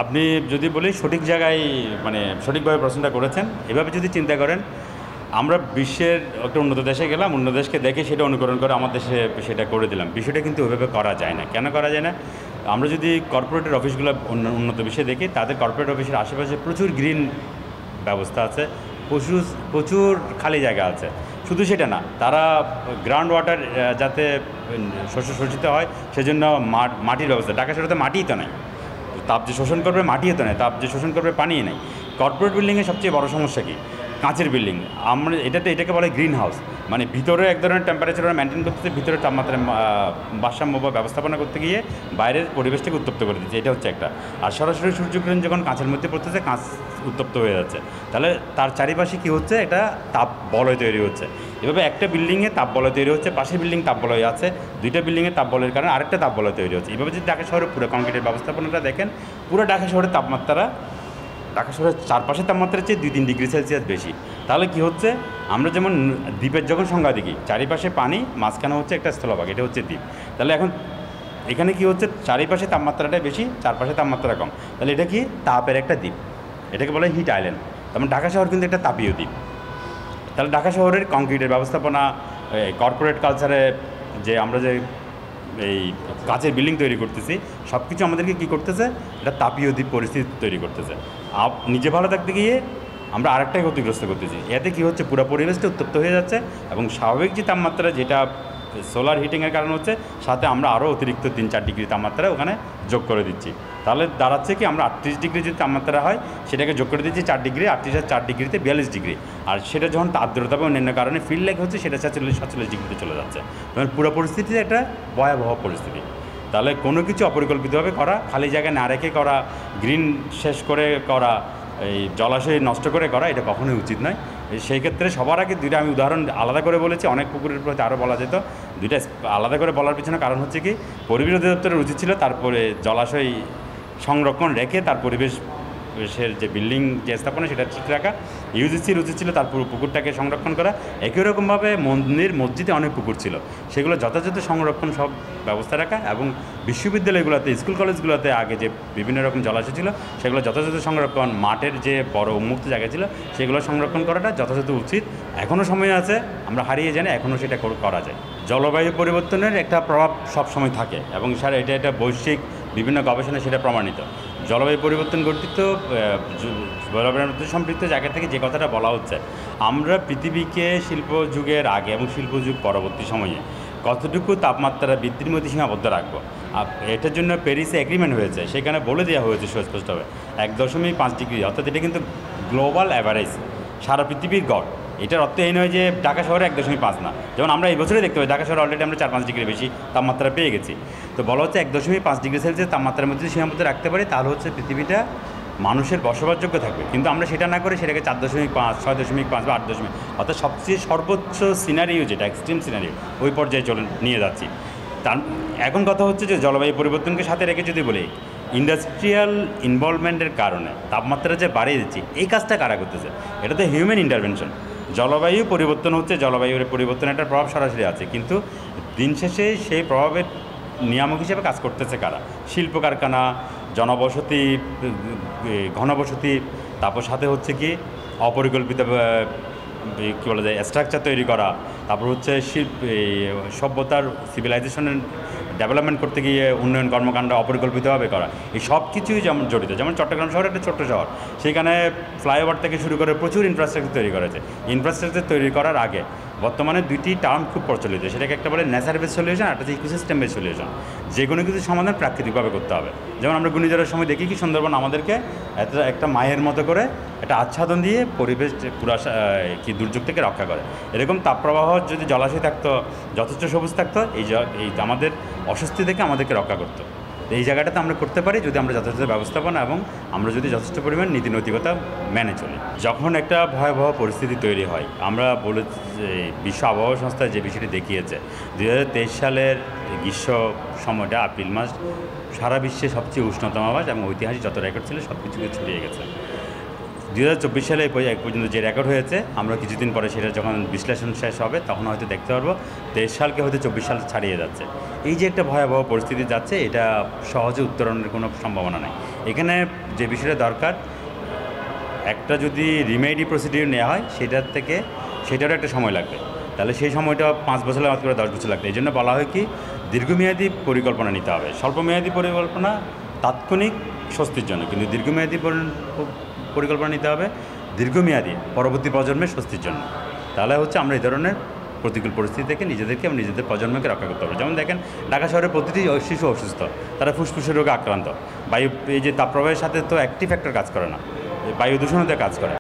আপনি যদি বলি সঠিক জায়গায় মানে সঠিকভাবে প্রশ্নটা করেছেন। এভাবে যদি চিন্তা করেন, আমরা বিশ্বের একটা উন্নত দেশে গেলাম, অন্য দেশকে দেখে সেটা অনুকরণ করে আমার দেশে সেটা করে দিলাম। বিষয়টা কিন্তু ওইভাবে করা যায় না। কেন করা যায় না? আমরা যদি কর্পোরেটের অফিসগুলো উন্নত বিশ্বে দেখি, তাদের কর্পোরেট অফিসের আশেপাশে প্রচুর গ্রিন ব্যবস্থা আছে, প্রচুর প্রচুর খালি জায়গা আছে। শুধু সেটা না, তারা গ্রাউন্ড ওয়াটার যাতে শস্য শোষিত হয় সেজন্য মাটির ব্যবস্থা। ঢাকা শহরে তো মাটিই তো নাই। তাপ যে শোষণ করবে মাটিও তো নেই, তাপ যে শোষণ করবে পানিই নেই। কর্পোরেট বিল্ডিংয়ের সবচেয়ে বড় সমস্যা কী? কাঁচের বিল্ডিং। আমরা এটাকে বলে গ্রিন হাউস, মানে ভিতরে এক ধরনের টেম্পারেচার মেনটেন করতে, ভিতরে তাপমাত্রা ভারসাম্য বা ব্যবস্থাপনা করতে গিয়ে বাইরের পরিবেশটাকে উত্তপ্ত করে দিচ্ছে। এটা হচ্ছে একটা। আর সরাসরি সূর্যকিরণ যখন কাঁচের মধ্যে পড়তেছে, কাঁচ উত্তপ্ত হয়ে যাচ্ছে, তাহলে তার চারিপাশে কী হচ্ছে? এটা তাপ বলয় তৈরি হচ্ছে। এভাবে একটা বিল্ডিংয়ে তাপ বলয় তৈরি হচ্ছে, পাশের বিল্ডিং তাপ বলয় আছে, দুইটা বিল্ডিংয়ে তাপ বলয়ের কারণে আরেকটা তাপ বলয় তৈরি হচ্ছে। এভাবে যদি ঢাকা শহরে পুরো কংক্রিটের ব্যবস্থাপনাটা দেখেন, পুরো ঢাকা শহরের তাপমাত্রা ঢাকা শহরের চারপাশের তাপমাত্রার চেয়ে 2-3 ডিগ্রি সেলসিয়াস বেশি। তাহলে কি হচ্ছে? আমরা যেমন দ্বীপের যখন সংজ্ঞা দেখি, চারিপাশে পানি, মাঝখানে হচ্ছে একটা স্থলভাগ, এটা হচ্ছে দ্বীপ। তাহলে এখন এখানে কি হচ্ছে? চারিপাশে তাপমাত্রাটা বেশি, চারপাশে তাপমাত্রা কম। তাহলে এটা কি? তাপের একটা দ্বীপ, এটাকে বলে হিট আইল্যান্ড। তেমন ঢাকা শহর কিন্তু একটা তাপীয় দ্বীপ। তাহলে ঢাকা শহরের কংক্রিটের ব্যবস্থাপনা, কর্পোরেট কালচারে যে আমরা যে এই কাচের বিল্ডিং তৈরি করতেছি, সব কিছু আমাদেরকে কী করতেছে? এটা তাপীয় দ্বীপ পরিস্থিতি তৈরি করতেছে। নিজে ভালো থাকতে গিয়ে আমরা আরেকটাই ক্ষতিগ্রস্ত করতেছি। এতে কী হচ্ছে? পুরো পরিবেশটা উত্তপ্ত হয়ে যাচ্ছে এবং স্বাভাবিক যে তাপমাত্রা, যেটা সোলার হিটিংয়ের কারণ হচ্ছে, সাথে আমরা আরও অতিরিক্ত 3-4 ডিগ্রি তাপমাত্রা ওখানে যোগ করে দিচ্ছি। তাহলে দাঁড়াচ্ছে কি? আমরা 38 ডিগ্রি যদি তাপমাত্রা হয়, সেটাকে যোগ করে দিচ্ছি 4 ডিগ্রি, 38 আর 4 ডিগ্রিতে 42 ডিগ্রি। আর সেটা যখন আর্দ্রতা বা অন্যান্য কারণে ফিল লাইক হচ্ছে, সেটা 46-47 ডিগ্রিতে চলে যাচ্ছে। তখন পুরো পরিস্থিতিতে একটা ভয়াবহ পরিস্থিতি। তাহলে কোনো কিছু অপরিকল্পিতভাবে করা, খালি জায়গায় না রেখে করা, গ্রিন শেষ করে করা, এই জলাশয় নষ্ট করে করা, এটা কখনোই উচিত নয়। সেই ক্ষেত্রে সবার আগে দুইটা আমি উদাহরণ আলাদা করে বলেছি, অনেক পুকুরের প্রতি আরও বলা যেত। দুইটা আলাদা করে বলার পিছনে কারণ হচ্ছে কি, পরিবেশ অধিদপ্তরের উচিত ছিল তারপরে জলাশয় সংরক্ষণ রেখে তার পরিবেশের যে বিল্ডিং যে স্থাপনা সেটা ঠিক রাখা। ইউজিসির উচিত ছিল তার পুরো পুকুরটাকে সংরক্ষণ করা। একই রকমভাবে মসজিদে অনেক পুকুর ছিল, সেগুলো যথাযথ সংরক্ষণ সব ব্যবস্থা রাখা, এবং বিশ্ববিদ্যালয়গুলোতে, স্কুল কলেজগুলোতে আগে যে বিভিন্ন রকম জলাশয় ছিল সেগুলো যথাযথ সংরক্ষণ, মাঠের যে বড় উন্মুক্ত জায়গা ছিল সেগুলো সংরক্ষণ করাটা যথাযথ উচিত। এখনও সময় আছে, আমরা হারিয়ে জানি, এখনও সেটা করা যায়। জলবায়ু পরিবর্তনের একটা প্রভাব সবসময় থাকে এবং স্যার এটা বৈশ্বিক বিভিন্ন গবেষণায় সেটা প্রমাণিত। জলবায়ু পরিবর্তন গঠিত জলবায়ু সম্পৃক্ত জায়গা থেকে যে কথাটা বলা হচ্ছে, আমরা পৃথিবীকে শিল্প যুগের আগে এবং শিল্প যুগ পরবর্তী সময়ে কতটুকু তাপমাত্রা বৃদ্ধির মধ্যে সীমাবদ্ধ রাখবো, এটার জন্য প্যারিসে এগ্রিমেন্ট হয়েছে, সেখানে বলে দেওয়া হয়েছে সুস্পষ্টভাবে 1.5 ডিগ্রি, অর্থাৎ এটা কিন্তু গ্লোবাল অ্যাভারেজ, সারা পৃথিবীর গড়। এটার অর্থ এই নয় যে ঢাকা শহরে 1.5 না, যেমন আমরা এই বছরই দেখতে পাই ঢাকা শহরে অলরেডি আমরা 4-5 ডিগ্রি বেশি তাপমাত্রা পেয়ে গেছি। তো বলা হচ্ছে 1.5 ডিগ্রি সেলসিয়াস তাপমাত্রার মধ্যে সীমাবদ্ধ রাখতে পারি, তাহলে হচ্ছে পৃথিবীটা মানুষের বসবাসযোগ্য থাকবে। কিন্তু আমরা সেটা না করে সেটাকে 4.5, 6.5 বা 8, অর্থাৎ সবচেয়ে সর্বোচ্চ সিনারিও, যেটা এক্সট্রিম সিনারিও, ওই পর্যায়ে নিয়ে যাচ্ছি। তার এখন কথা হচ্ছে যে জলবায়ু পরিবর্তনকে সাথে রেখে যদি বলি, ইন্ডাস্ট্রিয়াল ইনভলভমেন্টের কারণে তাপমাত্রা যে বাড়িয়ে দিচ্ছি, এই কাজটা কারা করতেছে? এটা তো হিউম্যান ইন্টারভেনশন। জলবায়ু পরিবর্তন হচ্ছে, জলবায়ুর পরিবর্তনের একটা প্রভাব সরাসরি আছে, কিন্তু দিন শেষে সেই প্রভাবের নিয়ামক হিসেবে কাজ করতেছে কারা? শিল্প কারখানা, জনবসতি, ঘনবসতি, তারপর সাথে হচ্ছে কি অপরিকল্পিত কী বলা যায় স্ট্রাকচার তৈরি করা, তারপর হচ্ছে সভ্যতার সিভিলাইজেশনের ডেভেলপমেন্ট করতে গিয়ে উন্নয়ন কর্মকাণ্ড অপরিকল্পিতভাবে করা। এই সব কিছুই যেমন জড়িত। যেমন চট্টগ্রাম শহর একটা ছোট্ট শহর, সেখানে ফ্লাইওভার থেকে শুরু করে প্রচুর ইনফ্রাস্ট্রাকচার তৈরি করেছে। ইনফ্রাস্ট্রাকচার তৈরি করার আগে বর্তমানে দুইটি টার্ম খুব প্রচলিত, সেটাকে একটা বলে নেচার বেস সলিউশন, একটা হচ্ছে ইকোসিস্টেম বেস সলিউশন। যে কোনো কিছু সমাধান প্রাকৃতিকভাবে করতে হবে। যেমন আমরা ঘূর্ণিঝড়ের সময় দেখি কি সুন্দরবন আমাদেরকে একটা মায়ের মতো করে একটা আচ্ছাদন দিয়ে পরিবেশ পুরা কি দুর্যোগ থেকে রক্ষা করে। এরকম তাপপ্রবাহ যদি জলাশয় থাকতো, যথেষ্ট সবুজ থাকতো, এই আমাদের অস্বস্তি থেকে আমাদেরকে রক্ষা করতো। এই জায়গাটাতে আমরা করতে পারি যদি আমরা যথাযথ ব্যবস্থাপনা এবং আমরা যদি যথেষ্ট পরিমাণ নীতি নৈতিকতা মেনে চলি। যখন একটা ভয়াবহ পরিস্থিতি তৈরি হয়, আমরা বলেছি যে বিশ্ব আবহাওয়া সংস্থা যে বিষয়টি দেখিয়েছে, 2023 সালের গ্রীষ্ম সময়টা এপ্রিল মাস সারা বিশ্বে সবচেয়ে উষ্ণতম মাস এবং ঐতিহাসিক যত রেকর্ড ছিল সব কিছুকে ছড়িয়ে গেছে। 2024 সালে এক পর্যন্ত যে রেকর্ড হয়েছে, আমরা কিছুদিন পরে সেটা যখন বিশ্লেষণ শেষ হবে তখন হয়তো দেখতে পারবো 23 সালকে হয়তো 24 সাল ছাড়িয়ে যাচ্ছে। এই যে একটা ভয়াবহ পরিস্থিতি যাচ্ছে, এটা সহজে উত্তরণের কোনো সম্ভাবনা নেই। এখানে যে বিষয়টা দরকার, একটা যদি রিমেডি প্রসিডিউর নেওয়া হয় সেটারও একটা সময় লাগবে, তাহলে সেই সময়টা 5 বছর লাগবে করে 10 বছর লাগবে। এই জন্য বলা হয় কি দীর্ঘমেয়াদী পরিকল্পনা নিতে হবে। স্বল্পমেয়াদী পরিকল্পনা তাৎক্ষণিক স্বস্তির জন্য, কিন্তু দীর্ঘমেয়াদী পরিকল্পনা নিতে হবে দীর্ঘমেয়াদী পরবর্তী প্রজন্মের স্বস্তির জন্য। তাহলে হচ্ছে আমরা এই ধরনের প্রতিকূল পরিস্থিতি থেকে নিজেদেরকে এবং নিজেদের প্রজন্মকে রক্ষা করতে হবে। যেমন দেখেন ঢাকা শহরের প্রতিটি শিশু অসুস্থ, তারা ফুসফুসের রোগে আক্রান্ত। বায়ু এই যে তাপপ্রবাহের সাথে তো একটি ফ্যাক্টর কাজ করে না, বায়ু দূষণতে কাজ করে।